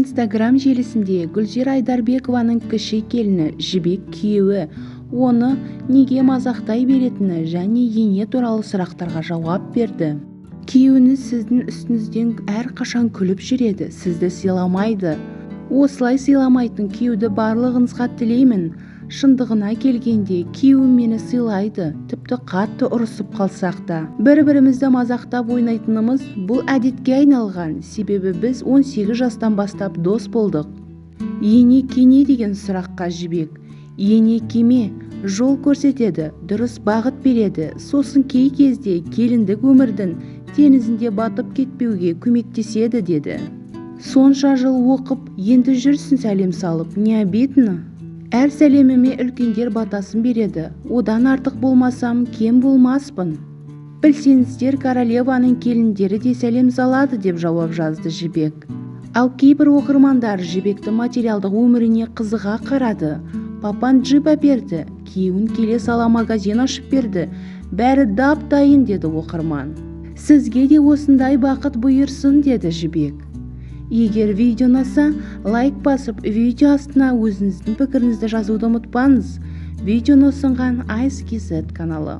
Инстаграм желісінде Гүлзира Айдарбекованың кіші келіні Жібек күйеуі оны неге мазақтай беретіні және ене туралы сұрақтарға жауап берді. Күйеуіңіз сіздің үстіңізден әрқашан күліп жүреді, сізді сыйламайды. Осылай сыйламайтын күйеуді барлығыңызға тілеймін. Шындығына келгенде күйеуім мені сыйлайды, тіпті қатты ұрысып қалсақ та. Бір-бірімізді мазақтап ойнайтынымыз бұл әдетке айналған, себебі біз 18 жастан бастап дос болдық. Ене кене деген сұраққа Жібек: ене кеме жол көрсетеді, дұрыс бағыт береді, сосын кей кезде келіндік өмірдің теңізінде батып кетпеуге көмектеседі деді. Сонша жыл оқып, енді жүрсің сәлем салып, не обидно? Әр сәлеміме үлкендер батасын береді, одан артық болмасам, кем болмаспын. Білсеңіздер, королеваның келіндері де сәлем салады, деп жауап жазды Жібек. Ал кейбір оқырмандар Жібектің материалдық өміріне қызыға қарады. Папан джип әперді, күйеуін келе сала магазин ашып берді, бәрі дап-дайын, деді оқырман. Сізге де осындай бақыт бұйырсын, деді Жібек. Егер видео ұнаса, лайк басып, видео астына өзіңіздің пікіріңізді жазуды ұмытпаңыз. Видеоны ұсынған Ice KZ каналы.